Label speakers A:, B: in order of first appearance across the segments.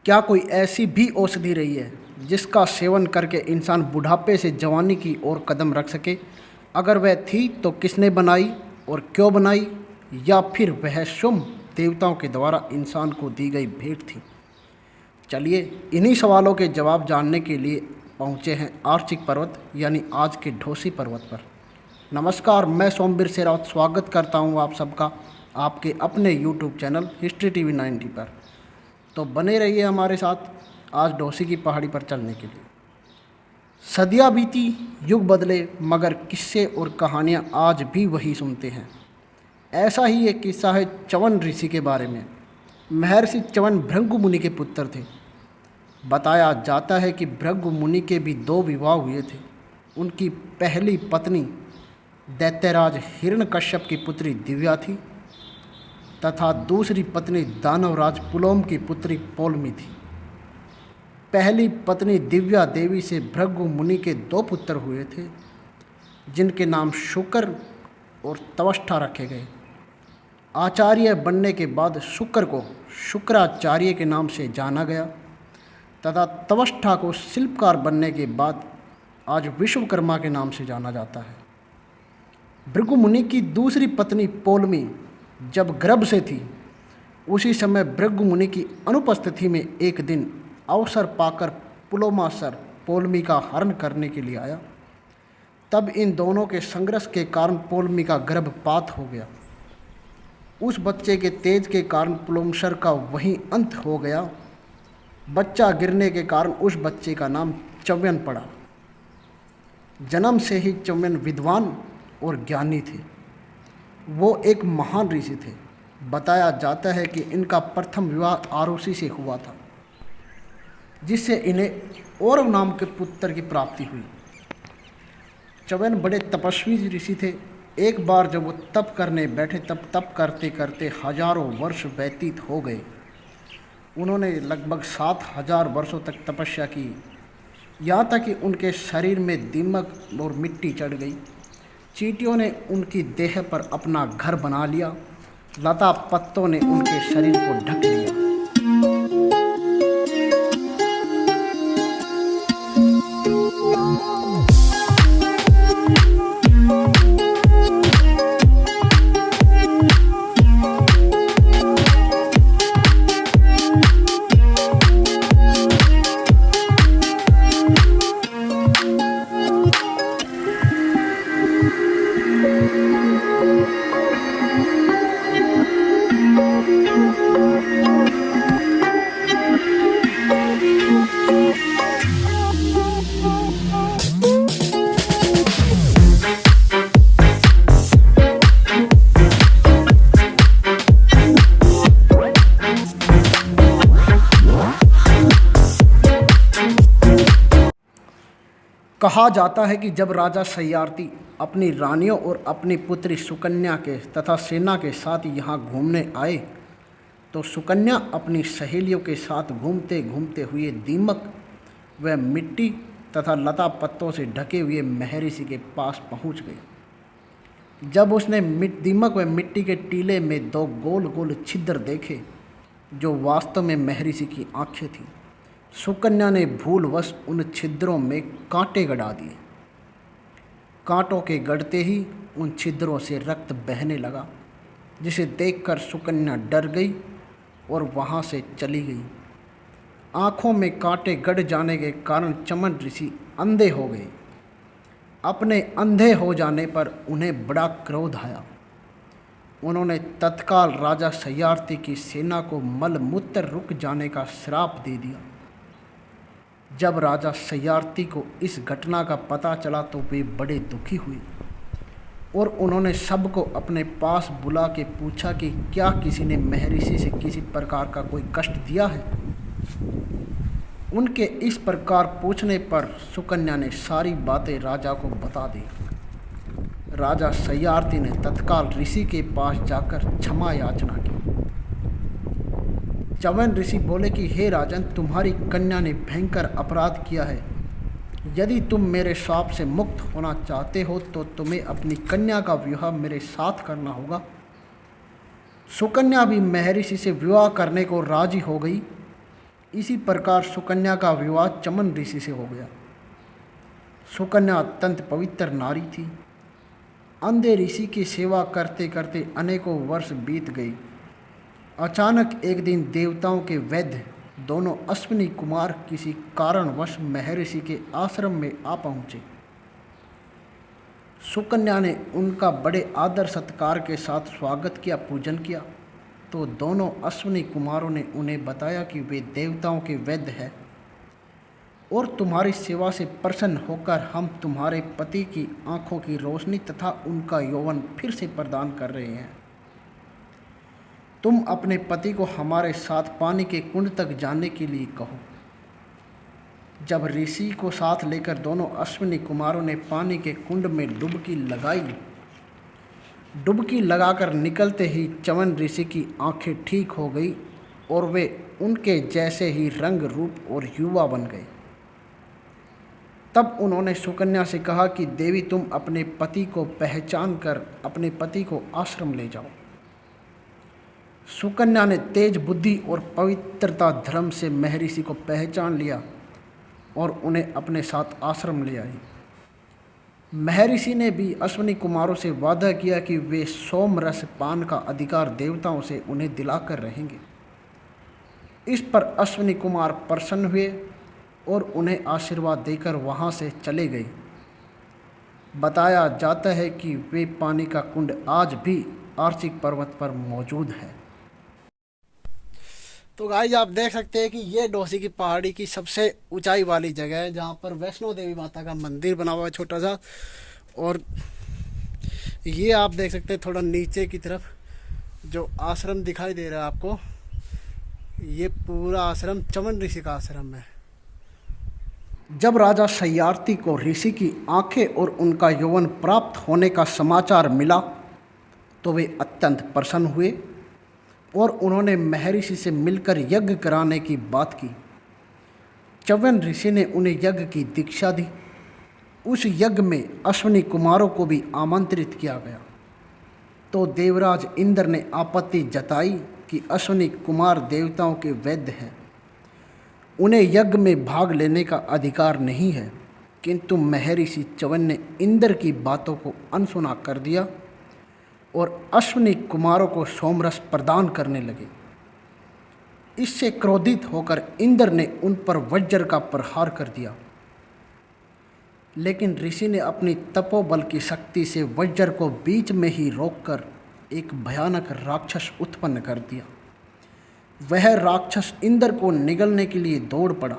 A: क्या कोई ऐसी भी औषधि रही है जिसका सेवन करके इंसान बुढ़ापे से जवानी की ओर कदम रख सके? अगर वह थी तो किसने बनाई और क्यों बनाई, या फिर वह स्वयं देवताओं के द्वारा इंसान को दी गई भेंट थी? चलिए इन्हीं सवालों के जवाब जानने के लिए पहुँचे हैं आर्चिक पर्वत यानी आज के ढोसी पर्वत पर। नमस्कार, मैं सोमवीर शेरावत स्वागत करता हूँ आप सबका आपके अपने यूट्यूब चैनल हिस्ट्री टीवी 90 पर। तो बने रहिए हमारे साथ आज ढोसी की पहाड़ी पर चलने के लिए। सदियाँ बीती, युग बदले, मगर किस्से और कहानियाँ आज भी वही सुनते हैं। ऐसा ही एक किस्सा है च्यवन ऋषि के बारे में। महर्षि च्यवन भृगु मुनि के पुत्र थे। बताया जाता है कि भृगु मुनि के भी 2 विवाह हुए थे। उनकी पहली पत्नी दैत्यराज हिरण्यकश्यप की पुत्री दिव्या थी तथा दूसरी पत्नी दानवराज पुलोम की पुत्री पौलमी थी। पहली पत्नी दिव्या देवी से भृगु मुनि के 2 पुत्र हुए थे, जिनके नाम शुक्र और तवष्ठा रखे गए। आचार्य बनने के बाद शुक्र को शुक्राचार्य के नाम से जाना गया तथा तवष्ठा को शिल्पकार बनने के बाद आज विश्वकर्मा के नाम से जाना जाता है। भृगु मुनि की दूसरी पत्नी पौलमी जब गर्भ से थी, उसी समय भृगु मुनि की अनुपस्थिति में एक दिन अवसर पाकर पुलोमासर पौलमी का हरण करने के लिए आया। तब इन दोनों के संघर्ष के कारण पौलमी का गर्भपात हो गया। उस बच्चे के तेज के कारण पुलोमसर का वहीं अंत हो गया। बच्चा गिरने के कारण उस बच्चे का नाम च्यवन पड़ा। जन्म से ही च्यवन विद्वान और ज्ञानी थे। वो एक महान ऋषि थे। बताया जाता है कि इनका प्रथम विवाह आरुषि से हुआ था, जिससे इन्हें औरव नाम के पुत्र की प्राप्ति हुई। च्यवन बड़े तपस्वी ऋषि थे। एक बार जब वो तप करने बैठे, तब तप करते करते हजारों वर्ष व्यतीत हो गए। उन्होंने लगभग 7000 वर्षों तक तपस्या की, यहाँ तक कि उनके शरीर में दीमक और मिट्टी चढ़ गई। चींटियों ने उनकी देह पर अपना घर बना लिया। लता पत्तों ने उनके शरीर को ढक लिया। कहा जाता है कि जब राजा सयार्थी अपनी रानियों और अपनी पुत्री सुकन्या के तथा सेना के साथ यहाँ घूमने आए, तो सुकन्या अपनी सहेलियों के साथ घूमते घूमते हुए दीमक व मिट्टी तथा लता पत्तों से ढके हुए महर्षि के पास पहुँच गई। जब उसने दीमक व मिट्टी के टीले में 2 गोल गोल छिद्र देखे, जो वास्तव में महर्षि की आँखें थीं, सुकन्या ने भूलवश उन छिद्रों में कांटे गड़ा दिए। कांटों के गड़ते ही उन छिद्रों से रक्त बहने लगा, जिसे देखकर सुकन्या डर गई और वहाँ से चली गई। आँखों में कांटे गड़ जाने के कारण च्यवन ऋषि अंधे हो गए। अपने अंधे हो जाने पर उन्हें बड़ा क्रोध आया। उन्होंने तत्काल राजा सयार्थी की सेना को मलमूत्र रुक जाने का श्राप दे दिया। जब राजा सयार्थी को इस घटना का पता चला तो वे बड़े दुखी हुए और उन्होंने सबको अपने पास बुला के पूछा कि क्या किसी ने महर्षि से किसी प्रकार का कोई कष्ट दिया है। उनके इस प्रकार पूछने पर सुकन्या ने सारी बातें राजा को बता दी। राजा सयार्थी ने तत्काल ऋषि के पास जाकर क्षमा याचना की। च्यवन ऋषि बोले कि हे राजन, तुम्हारी कन्या ने भयंकर अपराध किया है। यदि तुम मेरे श्राप से मुक्त होना चाहते हो तो तुम्हें अपनी कन्या का विवाह मेरे साथ करना होगा। सुकन्या भी महर्षि से विवाह करने को राजी हो गई। इसी प्रकार सुकन्या का विवाह चमन ऋषि से हो गया। सुकन्या अत्यंत पवित्र नारी थी। अंधे ऋषि की सेवा करते करते अनेकों वर्ष बीत गई। अचानक एक दिन देवताओं के वैद्य दोनों अश्विनी कुमार किसी कारणवश महर्षि के आश्रम में आ पहुँचे। सुकन्या ने उनका बड़े आदर सत्कार के साथ स्वागत किया, पूजन किया। तो दोनों अश्विनी कुमारों ने उन्हें बताया कि वे देवताओं के वैद्य हैं और तुम्हारी सेवा से प्रसन्न होकर हम तुम्हारे पति की आंखों की रोशनी तथा उनका यौवन फिर से प्रदान कर रहे हैं। तुम अपने पति को हमारे साथ पानी के कुंड तक जाने के लिए कहो। जब ऋषि को साथ लेकर दोनों अश्विनी कुमारों ने पानी के कुंड में डुबकी लगाई, डुबकी लगाकर निकलते ही चवन ऋषि की आंखें ठीक हो गई और वे उनके जैसे ही रंग रूप और युवा बन गए। तब उन्होंने सुकन्या से कहा कि देवी, तुम अपने पति को पहचान कर अपने पति को आश्रम ले जाओ। सुकन्या ने तेज बुद्धि और पवित्रता धर्म से महर्षि को पहचान लिया और उन्हें अपने साथ आश्रम ले आई। महर्षि ने भी अश्विनी कुमारों से वादा किया कि वे सोम रस पान का अधिकार देवताओं से उन्हें दिलाकर रहेंगे। इस पर अश्विनी कुमार प्रसन्न हुए और उन्हें आशीर्वाद देकर वहां से चले गए। बताया जाता है कि वे पानी का कुंड आज भी आर्चिक पर्वत पर मौजूद है। तो गाइस, आप देख सकते हैं कि ये डोसी की पहाड़ी की सबसे ऊंचाई वाली जगह है जहाँ पर वैष्णो देवी माता का मंदिर बना हुआ है छोटा सा। और ये आप देख सकते हैं थोड़ा नीचे की तरफ जो आश्रम दिखाई दे रहा है आपको, ये पूरा आश्रम चमन ऋषि का आश्रम है। जब राजा सयार्थी को ऋषि की आंखें और उनका यौवन प्राप्त होने का समाचार मिला तो वे अत्यंत प्रसन्न हुए और उन्होंने महर्षि से मिलकर यज्ञ कराने की बात की। चवन ऋषि ने उन्हें यज्ञ की दीक्षा दी। उस यज्ञ में अश्विनी कुमारों को भी आमंत्रित किया गया। तो देवराज इंद्र ने आपत्ति जताई कि अश्विनी कुमार देवताओं के वैद्य हैं, उन्हें यज्ञ में भाग लेने का अधिकार नहीं है। किंतु महर्षि चवन ने इंद्र की बातों को अनसुना कर दिया और अश्विनी कुमारों को सोमरस प्रदान करने लगे। इससे क्रोधित होकर इंद्र ने उन पर वज्र का प्रहार कर दिया। लेकिन ऋषि ने अपनी तपोबल की शक्ति से वज्र को बीच में ही रोककर एक भयानक राक्षस उत्पन्न कर दिया। वह राक्षस इंद्र को निगलने के लिए दौड़ पड़ा।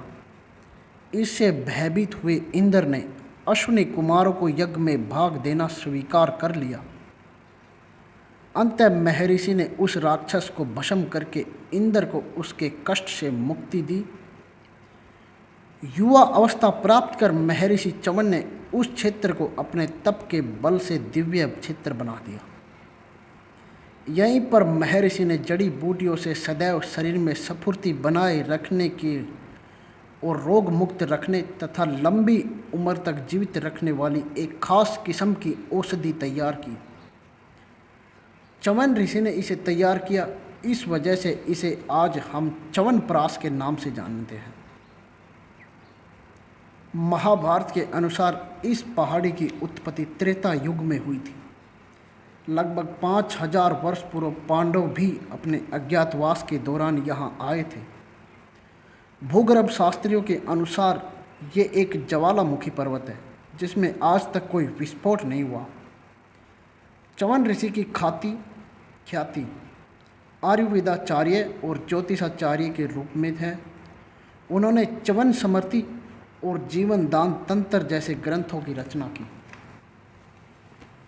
A: इससे भयभीत हुए इंद्र ने अश्विनी कुमारों को यज्ञ में भाग देना स्वीकार कर लिया। अंततः महर्षि ने उस राक्षस को भस्म करके इंद्र को उसके कष्ट से मुक्ति दी। युवा अवस्था प्राप्त कर महर्षि चवन ने उस क्षेत्र को अपने तप के बल से दिव्य क्षेत्र बना दिया। यहीं पर महर्षि ने जड़ी बूटियों से सदैव शरीर में स्फूर्ति बनाए रखने की और रोग मुक्त रखने तथा लंबी उम्र तक जीवित रखने वाली एक खास किस्म की औषधि तैयार की। चवन ऋषि ने इसे तैयार किया, इस वजह से इसे आज हम च्यवनप्राश के नाम से जानते हैं। महाभारत के अनुसार इस पहाड़ी की उत्पत्ति त्रेता युग में हुई थी। लगभग 5000 वर्ष पूर्व पांडव भी अपने अज्ञातवास के दौरान यहाँ आए थे। भूगर्भ शास्त्रियों के अनुसार ये एक ज्वालामुखी पर्वत है जिसमें आज तक कोई विस्फोट नहीं हुआ। चवन ऋषि की ख्याति आयुर्वेदाचार्य और ज्योतिषाचार्य के रूप में है। उन्होंने चवन समृति और जीवन दान तंत्र जैसे ग्रंथों की रचना की।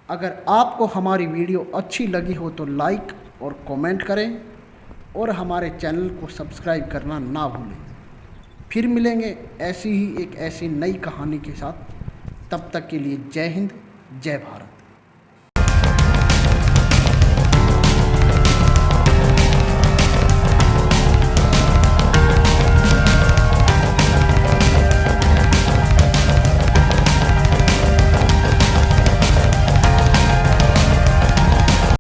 A: अगर आपको हमारी वीडियो अच्छी लगी हो तो लाइक और कमेंट करें और हमारे चैनल को सब्सक्राइब करना ना भूलें। फिर मिलेंगे ऐसी नई कहानी के साथ। तब तक के लिए जय हिंद, जय भारत।